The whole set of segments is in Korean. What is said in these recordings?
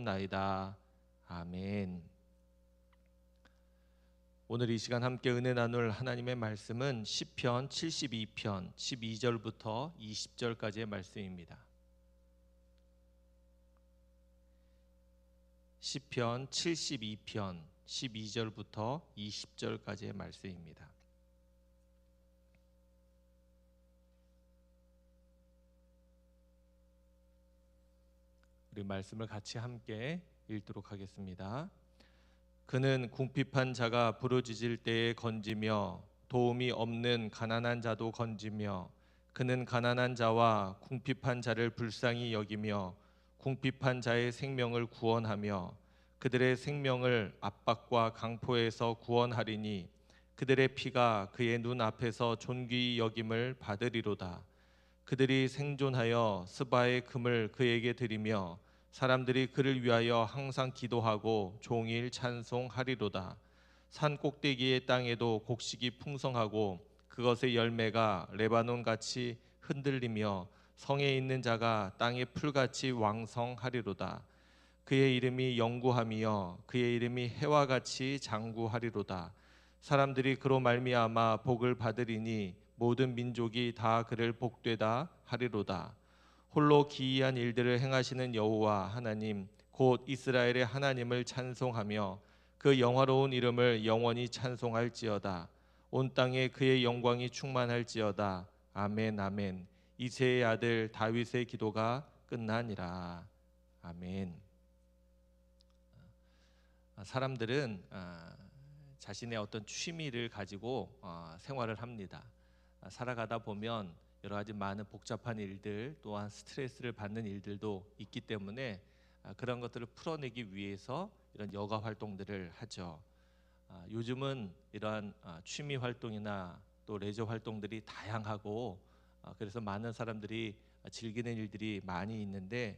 기도하나이다. 아멘. 오늘 이 시간 함께 은혜 나눌 하나님의 말씀은 시편 72편 12절부터 20절까지의 말씀입니다. 시편 72편 12절부터 20절까지의 말씀입니다. 우리 말씀을 같이 함께 읽도록 하겠습니다. 그는 궁핍한 자가 부르짖을 때에 건지며 도움이 없는 가난한 자도 건지며 그는 가난한 자와 궁핍한 자를 불쌍히 여기며 궁핍한 자의 생명을 구원하며 그들의 생명을 압박과 강포에서 구원하리니 그들의 피가 그의 눈 앞에서 존귀히 여김을 받으리로다. 그들이 생존하여 스바의 금을 그에게 드리며 사람들이 그를 위하여 항상 기도하고 종일 찬송하리로다. 산 꼭대기의 땅에도 곡식이 풍성하고 그것의 열매가 레바논같이 흔들리며 성에 있는 자가 땅의 풀같이 왕성하리로다. 그의 이름이 영구하며 그의 이름이 해와 같이 장구하리로다. 사람들이 그로 말미암아 복을 받으리니 모든 민족이 다 그를 복되다 하리로다. 홀로 기이한 일들을 행하시는 여호와 하나님 곧 이스라엘의 하나님을 찬송하며 그 영화로운 이름을 영원히 찬송할지어다. 온 땅에 그의 영광이 충만할지어다. 아멘 아멘. 이새의 아들 다윗의 기도가 끝나니라. 아멘. 사람들은 자신의 어떤 취미를 가지고 생활을 합니다. 살아가다 보면 여러 가지 많은 복잡한 일들 또한 스트레스를 받는 일들도 있기 때문에 그런 것들을 풀어내기 위해서 이런 여가 활동들을 하죠. 요즘은 이러한 취미 활동이나 또 레저 활동들이 다양하고 그래서 많은 사람들이 즐기는 일들이 많이 있는데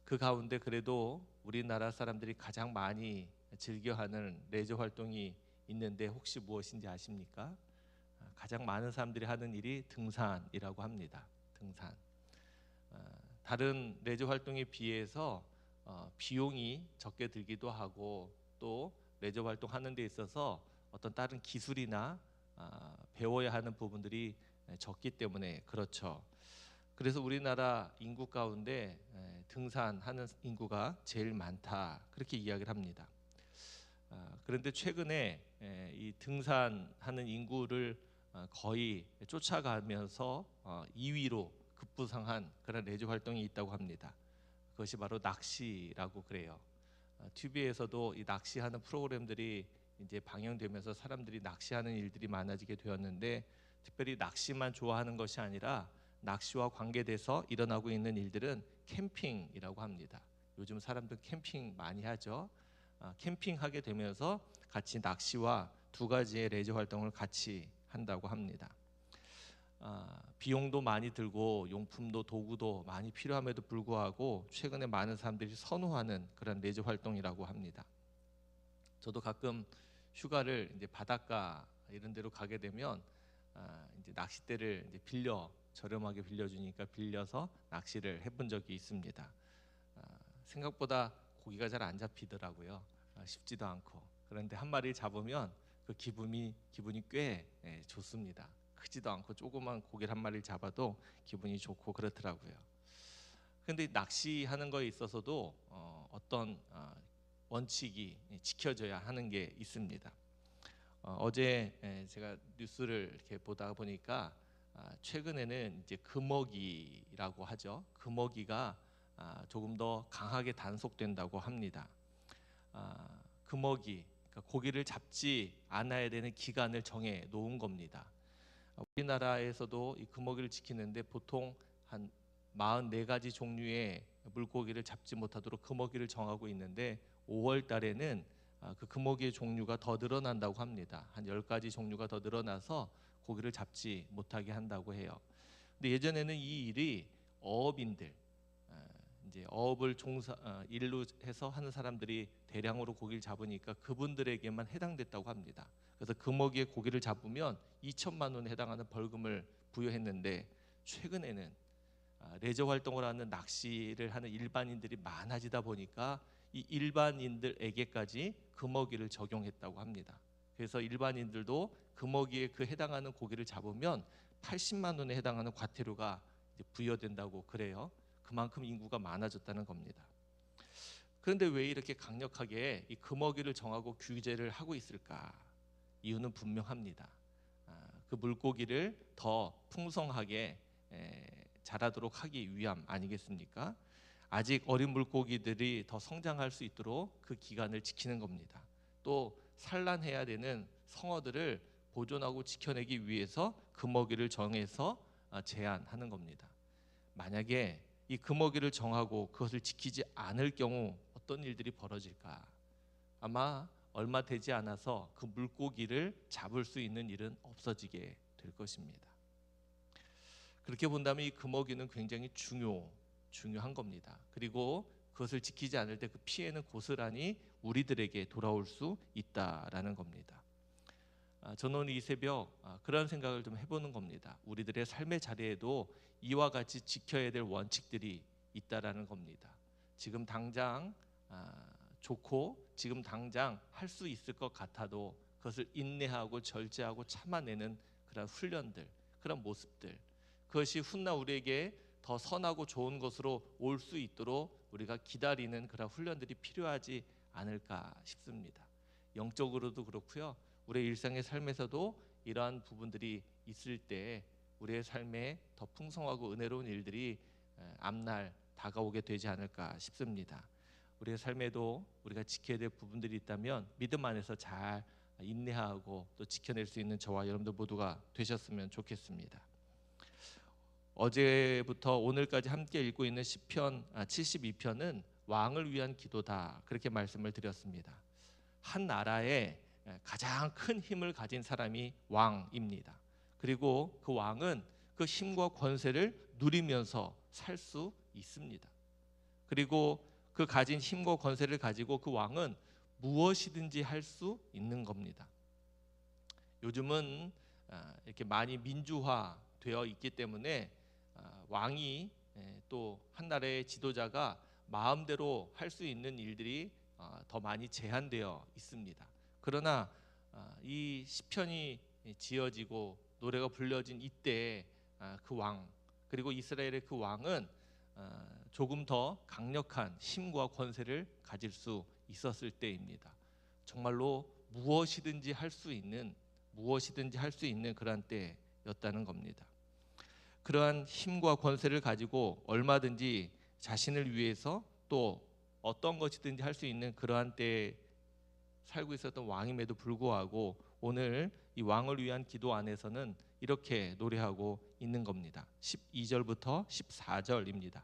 그 가운데 그래도 우리나라 사람들이 가장 많이 즐겨하는 레저 활동이 있는데 혹시 무엇인지 아십니까? 가장 많은 사람들이 하는 일이 등산이라고 합니다. 등산. 다른 레저 활동에 비해서 비용이 적게 들기도 하고 또 레저 활동하는 데 있어서 어떤 다른 기술이나 배워야 하는 부분들이 적기 때문에 그렇죠. 그래서 우리나라 인구 가운데 등산하는 인구가 제일 많다 그렇게 이야기를 합니다. 그런데 최근에 이 등산하는 인구를 거의 쫓아가면서 2위로 급부상한 그런 레저 활동이 있다고 합니다. 그것이 바로 낚시라고 그래요. TV에서도 이 낚시하는 프로그램들이 이제 방영되면서 사람들이 낚시하는 일들이 많아지게 되었는데 특별히 낚시만 좋아하는 것이 아니라 낚시와 관계돼서 일어나고 있는 일들은 캠핑이라고 합니다. 요즘 사람들 캠핑 많이 하죠. 캠핑하게 되면서 같이 낚시와 두 가지의 레저 활동을 같이 한다고 합니다. 비용도 많이 들고 용품도 도구도 많이 필요함에도 불구하고 최근에 많은 사람들이 선호하는 그런 레저 활동이라고 합니다. 저도 가끔 휴가를 이제 바닷가 이런 데로 가게 되면 이제 낚싯대를 이제 저렴하게 빌려주니까 빌려서 낚시를 해본 적이 있습니다. 생각보다 고기가 잘 안 잡히더라고요. 쉽지도 않고. 그런데 한 마리 잡으면 그 기분이 꽤 좋습니다. 크지도 않고 조그만 고기를 한 마리를 잡아도 기분이 좋고 그렇더라고요. 그런데 낚시하는 거에 있어서도 어떤 원칙이 지켜져야 하는 게 있습니다. 어제 제가 뉴스를 이렇게 보다 보니까 최근에는 이제 금어기라고 하죠. 금어기가 조금 더 강하게 단속된다고 합니다. 금어기, 그러니까 고기를 잡지 않아야 되는 기간을 정해 놓은 겁니다. 우리나라에서도 이 금어기를 지키는데 보통 한 44가지 종류의 물고기를 잡지 못하도록 금어기를 정하고 있는데 5월 달에는 그 금어기의 종류가 더 늘어난다고 합니다. 한 10가지 종류가 더 늘어나서 고기를 잡지 못하게 한다고 해요. 근데 예전에는 이 일이 어업인들, 이제 어업을 일로 해서 하는 사람들이 대량으로 고기를 잡으니까 그분들에게만 해당됐다고 합니다. 그래서 금어기에 고기를 잡으면 2천만 원에 해당하는 벌금을 부여했는데 최근에는 레저 활동을 하는 낚시를 하는 일반인들이 많아지다 보니까 이 일반인들에게까지 금어기를 적용했다고 합니다. 그래서 일반인들도 금어기에 그 해당하는 고기를 잡으면 80만 원에 해당하는 과태료가 이제 부여된다고 그래요. 그만큼 인구가 많아졌다는 겁니다. 그런데 왜 이렇게 강력하게 이 금어기를 정하고 규제를 하고 있을까? 이유는 분명합니다. 그 물고기를 더 풍성하게 자라도록 하기 위함 아니겠습니까? 아직 어린 물고기들이 더 성장할 수 있도록 그 기간을 지키는 겁니다. 또 산란해야 되는 성어들을 보존하고 지켜내기 위해서 금어기를 정해서 제한하는 겁니다. 만약에 이 금어기를 정하고 그것을 지키지 않을 경우 어떤 일들이 벌어질까? 아마 얼마 되지 않아서 그 물고기를 잡을 수 있는 일은 없어지게 될 것입니다. 그렇게 본다면 이 금어기는 굉장히 중요한 겁니다. 그리고 그것을 지키지 않을 때 그 피해는 고스란히 우리들에게 돌아올 수 있다라는 겁니다. 저는 오늘 이 새벽 그런 생각을 좀 해보는 겁니다. 우리들의 삶의 자리에도 이와 같이 지켜야 될 원칙들이 있다라는 겁니다. 지금 당장 좋고 지금 당장 할 수 있을 것 같아도 그것을 인내하고 절제하고 참아내는 그런 훈련들, 그런 모습들, 그것이 훗날 우리에게 더 선하고 좋은 것으로 올 수 있도록 우리가 기다리는 그런 훈련들이 필요하지 않을까 싶습니다. 영적으로도 그렇고요. 우리의 일상의 삶에서도 이러한 부분들이 있을 때 우리의 삶에 더 풍성하고 은혜로운 일들이 앞날 다가오게 되지 않을까 싶습니다. 우리의 삶에도 우리가 지켜야 될 부분들이 있다면 믿음 안에서 잘 인내하고 또 지켜낼 수 있는 저와 여러분들 모두가 되셨으면 좋겠습니다. 어제부터 오늘까지 함께 읽고 있는 시편 72편은 왕을 위한 기도다 그렇게 말씀을 드렸습니다. 한 나라에 가장 큰 힘을 가진 사람이 왕입니다. 그리고 그 왕은 그 힘과 권세를 누리면서 살 수 있습니다. 그리고 그 가진 힘과 권세를 가지고 그 왕은 무엇이든지 할 수 있는 겁니다. 요즘은 이렇게 많이 민주화되어 있기 때문에 왕이 또 한 나라의 지도자가 마음대로 할 수 있는 일들이 더 많이 제한되어 있습니다. 그러나 이 시편이 지어지고 노래가 불려진 이때 그 왕, 그리고 이스라엘의 그 왕은 조금 더 강력한 힘과 권세를 가질 수 있었을 때입니다. 정말로 무엇이든지 할 수 있는 그러한 때였다는 겁니다. 그러한 힘과 권세를 가지고 얼마든지 자신을 위해서 또 어떤 것이든지 할 수 있는 그러한 때에 살고 있었던 왕임에도 불구하고 오늘 이 왕을 위한 기도 안에서는 이렇게 노래하고 있는 겁니다. 12절부터 14절입니다.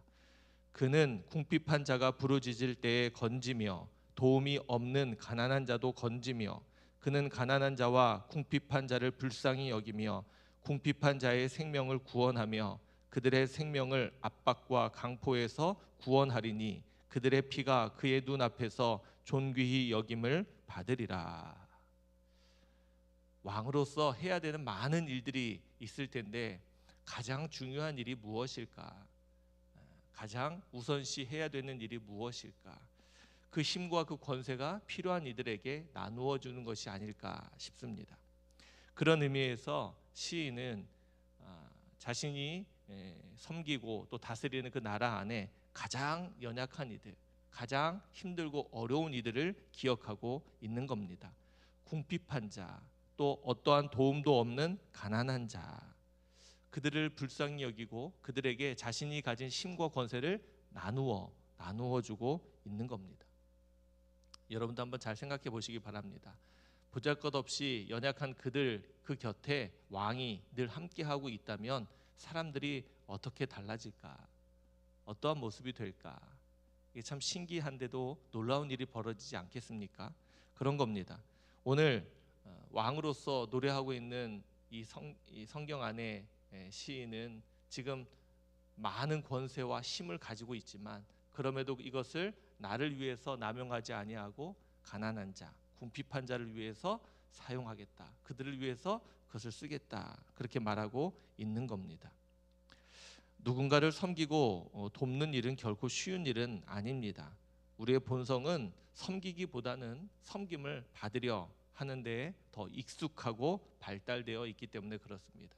그는 궁핍한 자가 부르짖을 때에 건지며 도움이 없는 가난한 자도 건지며 그는 가난한 자와 궁핍한 자를 불쌍히 여기며 궁핍한 자의 생명을 구원하며 그들의 생명을 압박과 강포에서 구원하리니 그들의 피가 그의 눈앞에서 존귀히 여김을 받으리라. 왕으로서 해야 되는 많은 일들이 있을 텐데 가장 중요한 일이 무엇일까? 가장 우선시 해야 되는 일이 무엇일까? 그 힘과 그 권세가 필요한 이들에게 나누어 주는 것이 아닐까 싶습니다. 그런 의미에서 시인은 자신이 섬기고 또 다스리는 그 나라 안에 가장 연약한 이들, 가장 힘들고 어려운 이들을 기억하고 있는 겁니다. 궁핍한 자, 또 어떠한 도움도 없는 가난한 자, 그들을 불쌍히 여기고 그들에게 자신이 가진 힘과 권세를 나누어 주고 있는 겁니다. 여러분도 한번 잘 생각해 보시기 바랍니다. 보잘것없이 연약한 그들 그 곁에 왕이 늘 함께하고 있다면 사람들이 어떻게 달라질까? 어떠한 모습이 될까? 이게 참 신기한데도 놀라운 일이 벌어지지 않겠습니까? 그런 겁니다. 오늘 왕으로서 노래하고 있는 이 성경 안에 시인은 지금 많은 권세와 힘을 가지고 있지만 그럼에도 이것을 나를 위해서 남용하지 아니하고 가난한 자, 궁핍한 자를 위해서 사용하겠다. 그들을 위해서 그것을 쓰겠다. 그렇게 말하고 있는 겁니다. 누군가를 섬기고 돕는 일은 결코 쉬운 일은 아닙니다. 우리의 본성은 섬기기보다는 섬김을 받으려 하는데 더 익숙하고 발달되어 있기 때문에 그렇습니다.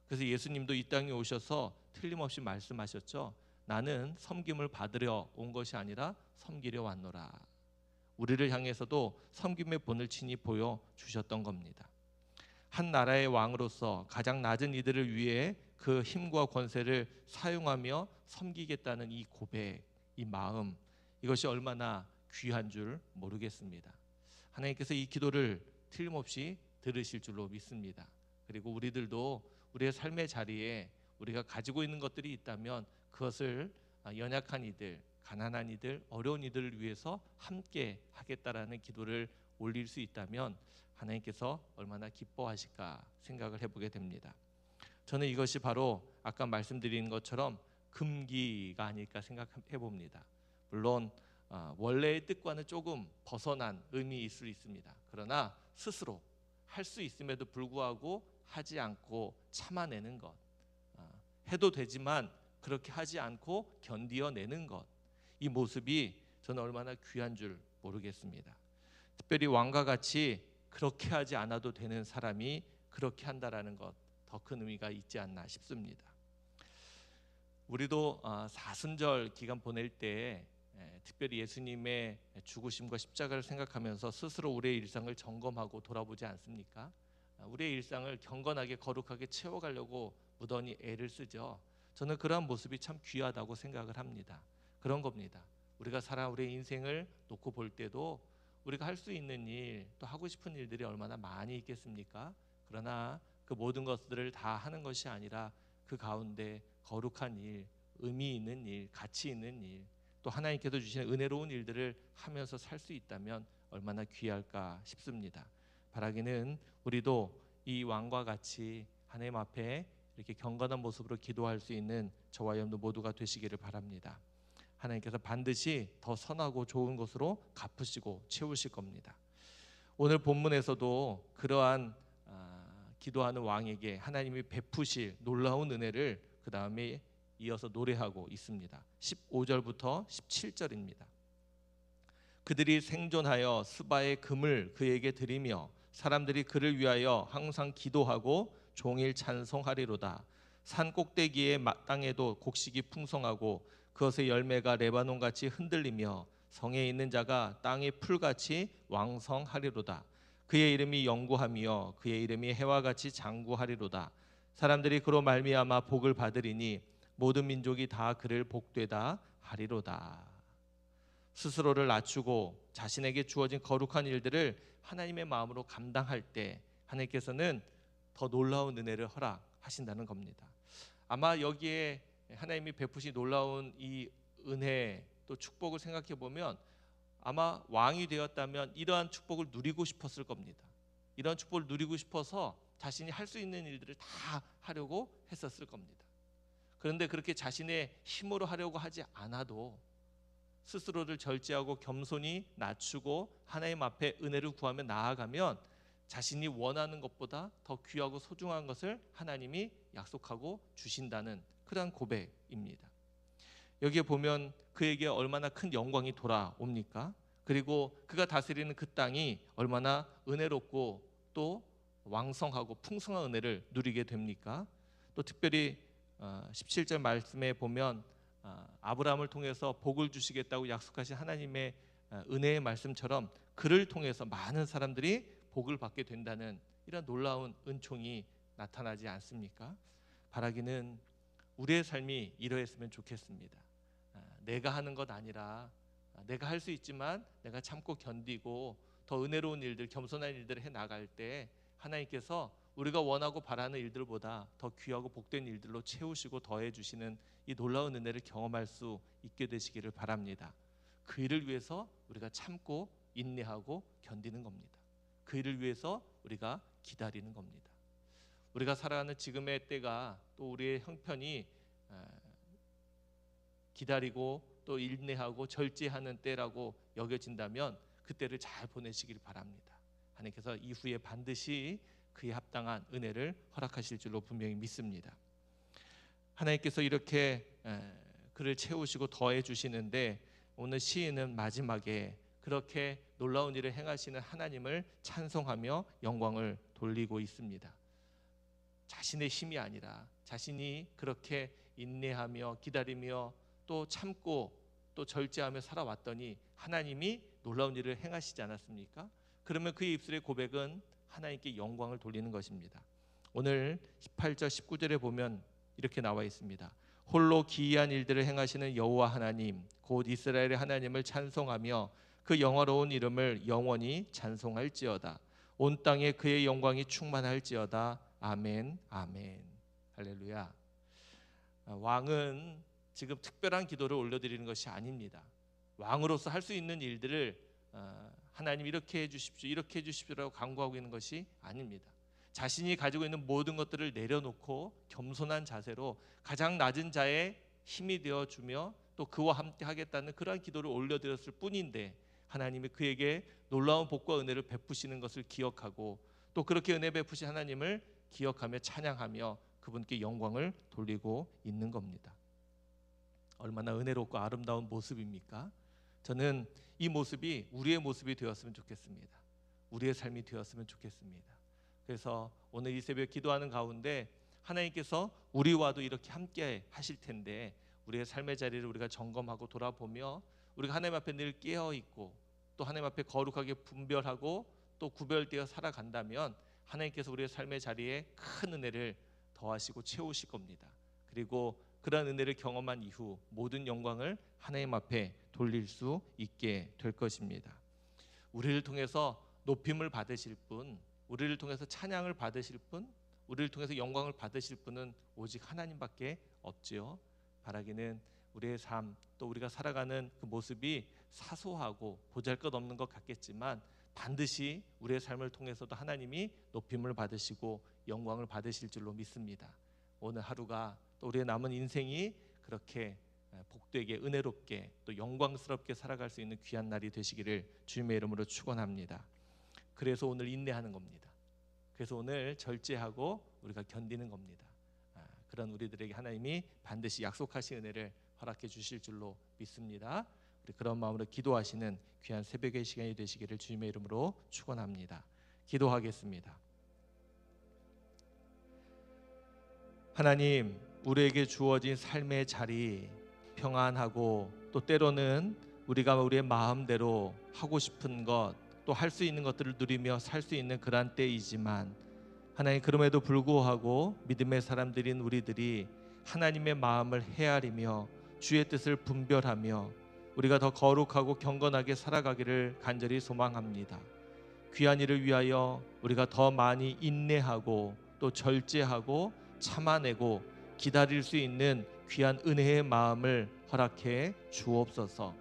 그래서 예수님도 이 땅에 오셔서 틀림없이 말씀하셨죠. 나는 섬김을 받으려 온 것이 아니라 섬기려 왔노라. 우리를 향해서도 섬김의 본을 친히 보여주셨던 겁니다. 한 나라의 왕으로서 가장 낮은 이들을 위해 그 힘과 권세를 사용하며 섬기겠다는 이 고백, 이 마음, 이것이 얼마나 귀한 줄 모르겠습니다. 하나님께서 이 기도를 틀림없이 들으실 줄로 믿습니다. 그리고 우리들도 우리의 삶의 자리에 우리가 가지고 있는 것들이 있다면 그것을 연약한 이들, 가난한 이들, 어려운 이들을 위해서 함께 하겠다라는 기도를 올릴 수 있다면 하나님께서 얼마나 기뻐하실까 생각을 해보게 됩니다. 저는 이것이 바로 아까 말씀드린 것처럼 금기가 아닐까 생각해 봅니다. 물론 원래의 뜻과는 조금 벗어난 의미일 수 있습니다. 그러나 스스로 할 수 있음에도 불구하고 하지 않고 참아내는 것, 해도 되지만 그렇게 하지 않고 견디어내는 것, 이 모습이 저는 얼마나 귀한 줄 모르겠습니다. 특별히 왕과 같이 그렇게 하지 않아도 되는 사람이 그렇게 한다라는 것, 더 큰 의미가 있지 않나 싶습니다. 우리도 사순절 기간 보낼 때 특별히 예수님의 죽으심과 십자가를 생각하면서 스스로 우리의 일상을 점검하고 돌아보지 않습니까? 우리의 일상을 경건하게 거룩하게 채워가려고 무던히 애를 쓰죠. 저는 그러한 모습이 참 귀하다고 생각을 합니다. 그런 겁니다. 우리가 우리의 인생을 놓고 볼 때도 우리가 할 수 있는 일, 또 하고 싶은 일들이 얼마나 많이 있겠습니까? 그러나 그 모든 것들을 다 하는 것이 아니라 그 가운데 거룩한 일, 의미 있는 일, 가치 있는 일, 또 하나님께서 주시는 은혜로운 일들을 하면서 살 수 있다면 얼마나 귀할까 싶습니다. 바라기는 우리도 이 왕과 같이 하나님 앞에 이렇게 경건한 모습으로 기도할 수 있는 저와 여러분들 모두가 되시기를 바랍니다. 하나님께서 반드시 더 선하고 좋은 것으로 갚으시고 채우실 겁니다. 오늘 본문에서도 그러한 기도하는 왕에게 하나님이 베푸실 놀라운 은혜를 그 다음에 이어서 노래하고 있습니다. 15절부터 17절입니다. 그들이 생존하여 스바의 금을 그에게 드리며 사람들이 그를 위하여 항상 기도하고 종일 찬송하리로다. 산 꼭대기의 땅에도 곡식이 풍성하고 그것의 열매가 레바논같이 흔들리며 성에 있는 자가 땅의 풀같이 왕성하리로다. 그의 이름이 영구하며 그의 이름이 해와 같이 장구하리로다. 사람들이 그로 말미암아 복을 받으리니 모든 민족이 다 그를 복되다 하리로다. 스스로를 낮추고 자신에게 주어진 거룩한 일들을 하나님의 마음으로 감당할 때 하나님께서는 더 놀라운 은혜를 허락하신다는 겁니다. 아마 여기에 하나님이 베푸신 놀라운 이 은혜 또 축복을 생각해 보면 아마 왕이 되었다면 이러한 축복을 누리고 싶었을 겁니다. 이러한 축복을 누리고 싶어서 자신이 할 수 있는 일들을 다 하려고 했었을 겁니다. 그런데 그렇게 자신의 힘으로 하려고 하지 않아도 스스로를 절제하고 겸손히 낮추고 하나님 앞에 은혜를 구하며 나아가면 자신이 원하는 것보다 더 귀하고 소중한 것을 하나님이 약속하고 주신다는 그러한 고백입니다. 여기에 보면 그에게 얼마나 큰 영광이 돌아옵니까? 그리고 그가 다스리는 그 땅이 얼마나 은혜롭고 또 왕성하고 풍성한 은혜를 누리게 됩니까? 또 특별히 17절 말씀에 보면 아브라함을 통해서 복을 주시겠다고 약속하신 하나님의 은혜의 말씀처럼 그를 통해서 많은 사람들이 복을 받게 된다는 이런 놀라운 은총이 나타나지 않습니까? 바라기는 우리의 삶이 이러했으면 좋겠습니다. 내가 하는 것 아니라 내가 할 수 있지만 내가 참고 견디고 더 은혜로운 일들, 겸손한 일들을 해나갈 때 하나님께서 우리가 원하고 바라는 일들보다 더 귀하고 복된 일들로 채우시고 더해주시는 이 놀라운 은혜를 경험할 수 있게 되시기를 바랍니다. 그 일을 위해서 우리가 참고 인내하고 견디는 겁니다. 그 일을 위해서 우리가 기다리는 겁니다. 우리가 살아가는 지금의 때가 또 우리의 형편이 기다리고 또 인내하고 절제하는 때라고 여겨진다면 그 때를 잘 보내시길 바랍니다. 하나님께서 이후에 반드시 그에 합당한 은혜를 허락하실 줄로 분명히 믿습니다. 하나님께서 이렇게 그를 채우시고 더해 주시는데 오늘 시인은 마지막에 그렇게 놀라운 일을 행하시는 하나님을 찬송하며 영광을 돌리고 있습니다. 자신의 힘이 아니라 자신이 그렇게 인내하며 기다리며 또 참고 또 절제하며 살아왔더니 하나님이 놀라운 일을 행하시지 않았습니까? 그러면 그의 입술의 고백은 하나님께 영광을 돌리는 것입니다. 오늘 18절 19절에 보면 이렇게 나와 있습니다. 홀로 기이한 일들을 행하시는 여호와 하나님 곧 이스라엘의 하나님을 찬송하며 그 영화로운 이름을 영원히 찬송할지어다. 온 땅에 그의 영광이 충만할지어다. 아멘 아멘. 할렐루야. 왕은 지금 특별한 기도를 올려드리는 것이 아닙니다. 왕으로서 할 수 있는 일들을 하나님 이렇게 해주십시오 이렇게 해주십시오라고 간구하고 있는 것이 아닙니다. 자신이 가지고 있는 모든 것들을 내려놓고 겸손한 자세로 가장 낮은 자의 힘이 되어주며 또 그와 함께 하겠다는 그러한 기도를 올려드렸을 뿐인데 하나님이 그에게 놀라운 복과 은혜를 베푸시는 것을 기억하고 또 그렇게 은혜 베푸신 하나님을 기억하며 찬양하며 그분께 영광을 돌리고 있는 겁니다. 얼마나 은혜롭고 아름다운 모습입니까? 저는 이 모습이 우리의 모습이 되었으면 좋겠습니다. 우리의 삶이 되었으면 좋겠습니다. 그래서 오늘 이 새벽 기도하는 가운데 하나님께서 우리와도 이렇게 함께 하실 텐데 우리의 삶의 자리를 우리가 점검하고 돌아보며 우리가 하나님 앞에 늘 깨어있고 또 하나님 앞에 거룩하게 분별하고 또 구별되어 살아간다면 하나님께서 우리의 삶의 자리에 큰 은혜를 더하시고 채우실 겁니다. 그리고 그러한 은혜를 경험한 이후 모든 영광을 하나님 앞에 돌릴 수 있게 될 것입니다. 우리를 통해서 높임을 받으실 분, 우리를 통해서 찬양을 받으실 분, 우리를 통해서 영광을 받으실 분은 오직 하나님밖에 없지요. 바라기는 우리의 삶, 또 우리가 살아가는 그 모습이 사소하고 보잘것없는 것 같겠지만 반드시 우리의 삶을 통해서도 하나님이 높임을 받으시고 영광을 받으실 줄로 믿습니다. 오늘 하루가 또 우리의 남은 인생이 그렇게 복되게 은혜롭게 또 영광스럽게 살아갈 수 있는 귀한 날이 되시기를 주님의 이름으로 축원합니다. 그래서 오늘 인내하는 겁니다. 그래서 오늘 절제하고 우리가 견디는 겁니다. 그런 우리들에게 하나님이 반드시 약속하신 은혜를 허락해 주실 줄로 믿습니다. 우리 그런 마음으로 기도하시는 귀한 새벽의 시간이 되시기를 주님의 이름으로 축원합니다. 기도하겠습니다. 하나님, 우리에게 주어진 삶의 자리 평안하고 또 때로는 우리가 우리의 마음대로 하고 싶은 것 또 할 수 있는 것들을 누리며 살 수 있는 그런 때이지만 하나님 그럼에도 불구하고 믿음의 사람들인 우리들이 하나님의 마음을 헤아리며 주의 뜻을 분별하며 우리가 더 거룩하고 경건하게 살아가기를 간절히 소망합니다. 귀한 일을 위하여 우리가 더 많이 인내하고 또 절제하고 참아내고 기다릴 수 있는 귀한 은혜의 마음을 허락해 주옵소서.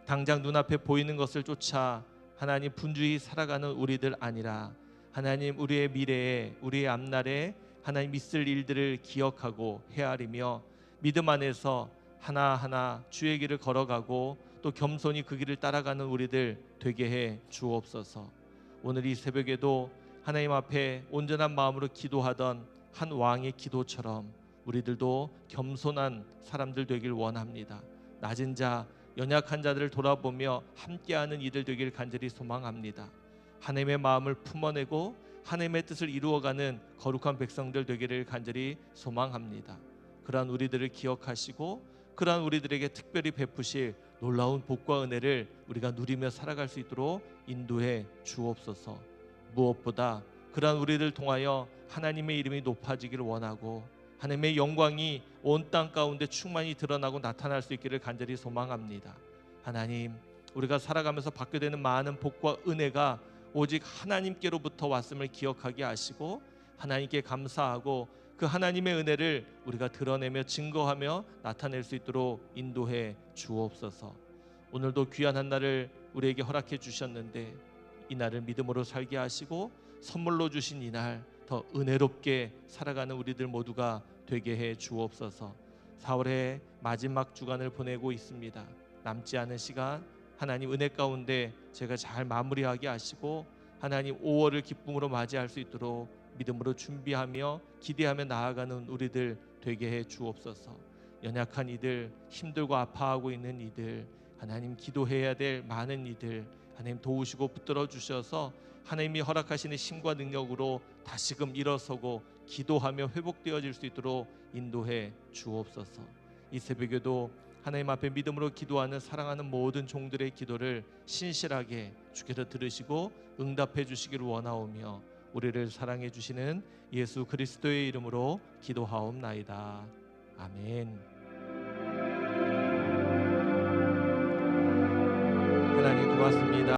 당장 눈앞에 보이는 것을 쫓아 하나님 분주히 살아가는 우리들 아니라 하나님 우리의 미래에 우리의 앞날에 하나님 있을 일들을 기억하고 헤아리며 믿음 안에서 하나하나 주의 길을 걸어가고 또 겸손히 그 길을 따라가는 우리들 되게 해 주옵소서. 오늘 이 새벽에도 하나님 앞에 온전한 마음으로 기도하던 한 왕의 기도처럼 우리들도 겸손한 사람들 되길 원합니다. 낮은 자, 연약한 자들을 돌아보며 함께하는 이들 되길 간절히 소망합니다. 하나님의 마음을 품어내고 하나님의 뜻을 이루어가는 거룩한 백성들 되기를 간절히 소망합니다. 그러한 우리들을 기억하시고 그러한 우리들에게 특별히 베푸실 놀라운 복과 은혜를 우리가 누리며 살아갈 수 있도록 인도해 주옵소서. 무엇보다 그러한 우리를 통하여 하나님의 이름이 높아지기를 원하고 하나님의 영광이 온 땅 가운데 충만히 드러나고 나타날 수 있기를 간절히 소망합니다. 하나님, 우리가 살아가면서 받게 되는 많은 복과 은혜가 오직 하나님께로부터 왔음을 기억하게 하시고 하나님께 감사하고 그 하나님의 은혜를 우리가 드러내며 증거하며 나타낼 수 있도록 인도해 주옵소서. 오늘도 귀한 한 날을 우리에게 허락해 주셨는데 이 날을 믿음으로 살게 하시고 선물로 주신 이 날 더 은혜롭게 살아가는 우리들 모두가 되게 해 주옵소서. 4월의 마지막 주간을 보내고 있습니다. 남지 않은 시간 하나님 은혜 가운데 제가 잘 마무리하게 하시고 하나님 5월을 기쁨으로 맞이할 수 있도록 믿음으로 준비하며 기대하며 나아가는 우리들 되게 해 주옵소서. 연약한 이들, 힘들고 아파하고 있는 이들 하나님 기도해야 될 많은 이들 하나님 도우시고 붙들어 주셔서 하나님이 허락하시는 힘과 능력으로 다시금 일어서고 기도하며 회복되어질 수 있도록 인도해 주옵소서. 이 새벽에도 하나님 앞에 믿음으로 기도하는 사랑하는 모든 종들의 기도를 신실하게 주께서 들으시고 응답해 주시기를 원하오며 우리를 사랑해 주시는 예수 그리스도의 이름으로 기도하옵나이다. 아멘. 하나님 고맙습니다.